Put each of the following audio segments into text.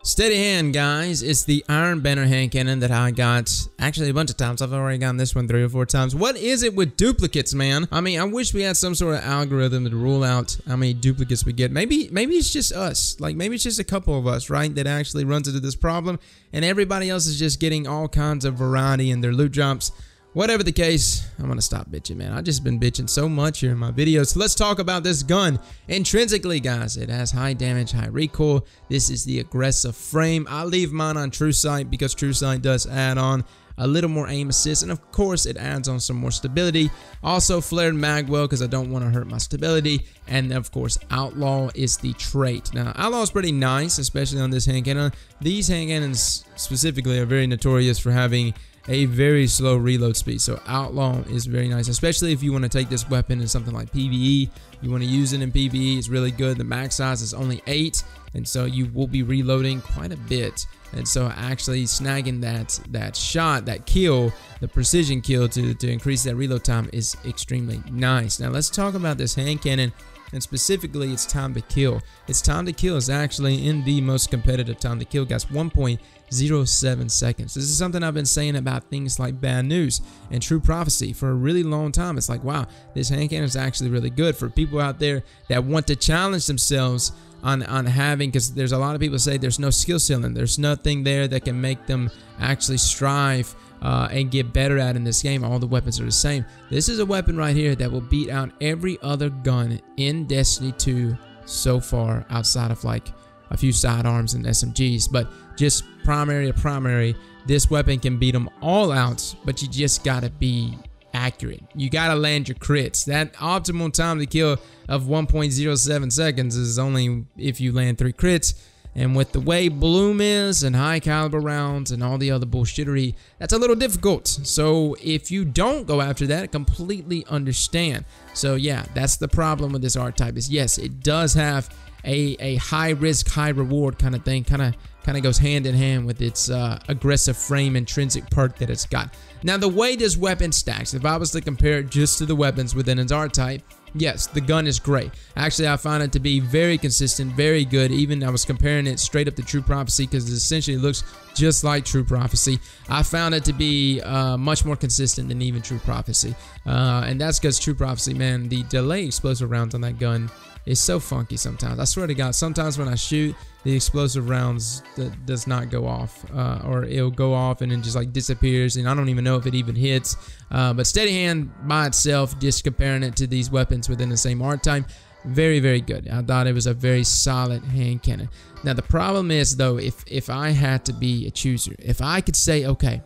Steady hand, guys. It's the Iron Banner hand cannon that I got actually a bunch of times. I've already gotten this one 3 or 4 times. What is it with duplicates, man? I mean, I wish we had some sort of algorithm to rule out how many duplicates we get. Maybe it's just us. Like, maybe it's just a couple of us, right, that actually runs into this problem, and everybody else is just getting all kinds of variety in their loot drops. Whatever the case, I'm gonna stop bitching, man. I've just been bitching so much here in my videos. So let's talk about this gun. Intrinsically, guys, it has high damage, high recoil. This is the aggressive frame. I leave mine on True Sight because True Sight does add on a little more aim assist, and of course it adds on some more stability. Also flared magwell because I don't want to hurt my stability, and of course Outlaw is the trait. Now Outlaw is pretty nice, especially on this hand cannon. These hand cannons specifically are very notorious for having a very slow reload speed, so Outlaw is very nice, especially if you want to take this weapon in something like PvE. You want to use it in PvE, it's really good. The max size is only 8, and so you will be reloading quite a bit, and so actually snagging that shot, that kill, the precision kill to increase that reload time is extremely nice. Now let's talk about this hand cannon, and specifically its time to kill. Its time to kill is actually in the most competitive time to kill, guys, 1.07 seconds. This is something I've been saying about things like Bad News and True Prophecy for a really long time. It's like, wow, this hand cannon is actually really good for people out there that want to challenge themselves on having, because there's a lot of people say there's no skill ceiling, there's nothing there that can make them actually strive and get better at in this game. All the weapons are the same. This is a weapon right here that will beat out every other gun in Destiny 2 so far, outside of like a few sidearms and SMGs, but just primary to primary, this weapon can beat them all out, but you just gotta be accurate. You gotta land your crits. That optimal time to kill of 1.07 seconds is only if you land 3 crits. And with the way Bloom is and high caliber rounds and all the other bullshittery, that's a little difficult. So if you don't go after that, I completely understand. So yeah, that's the problem with this art type is, yes, it does have a high risk, high reward kind of thing. Kind of goes hand in hand with its aggressive frame intrinsic perk that it's got. Now the way this weapon stacks, if I was to compare it just to the weapons within its art type, yes, the gun is great. Actually, I find it to be very consistent, very good. Even I was comparing it straight up to True Prophecy because it essentially looks just like True Prophecy. I found it to be much more consistent than even True Prophecy. And that's because True Prophecy, man, the delay explosive rounds on that gun is so funky sometimes. I swear to God, sometimes when I shoot, the explosive rounds does not go off, or it'll go off and then just like disappears, and I don't even know if it even hits. But Steady Hand by itself, just comparing it to these weapons within the same art type, very, very good. I thought it was a very solid hand cannon. Now the problem is though, if I had to be a chooser, if I could say, okay,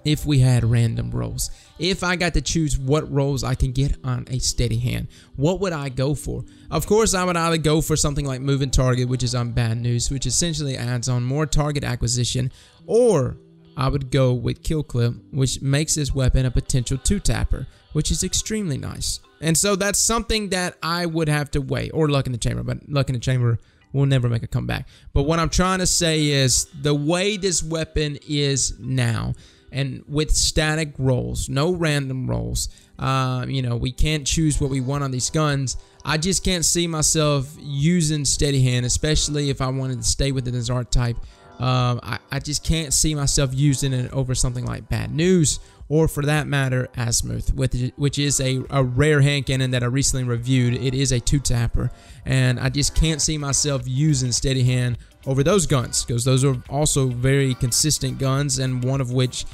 if we had random rolls, if I got to choose what rolls I can get on a steady hand, what would I go for? Of course, I would either go for something like moving target, which is on Bad News, which essentially adds on more target acquisition, or I would go with kill clip, which makes this weapon a potential 2-tapper, which is extremely nice. And so that's something that I would have to weigh, or luck in the chamber, but luck in the chamber will never make a comeback. But what I'm trying to say is the way this weapon is now, and with static rolls, no random rolls, you know, we can't choose what we want on these guns. I just can't see myself using steady hand, especially if I wanted to stay within this art type. I just can't see myself using it over something like Bad News, or for that matter, Azimuth, which is a rare hand cannon that I recently reviewed. It is a 2-tapper, and I just can't see myself using steady hand over those guns, because those are also very consistent guns, and one of which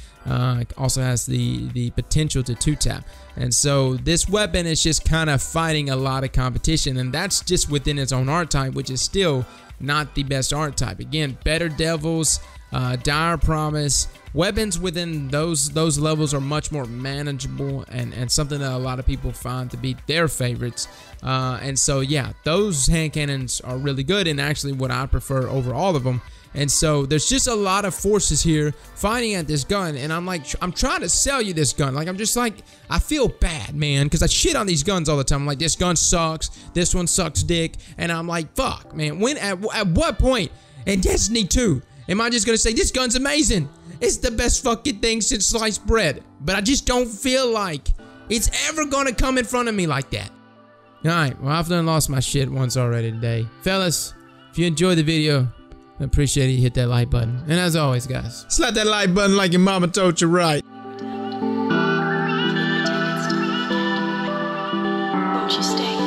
also has the potential to 2-tap. And so this weapon is just kind of fighting a lot of competition, and that's just within its own art type, which is still not the best art type. Again, Better Devils, Dire Promise, weapons within those levels are much more manageable, and something that a lot of people find to be their favorites. And so yeah, those hand cannons are really good, and actually what I prefer over all of them. And so there's just a lot of forces here fighting at this gun, and I'm like, I'm trying to sell you this gun. Like, I'm just like, I feel bad, man, because I shit on these guns all the time. I'm like, this gun sucks, this one sucks dick, and I'm like, fuck, man, when at what point in Destiny 2 am I just gonna say this gun's amazing? It's the best fucking thing since sliced bread. But I just don't feel like it's ever gonna come in front of me like that. Alright, well, I've done lost my shit once already today. Fellas, if you enjoyed the video, I appreciate it. You hit that like button. And as always, guys, slap that like button like your mama told you right. Won't you stay?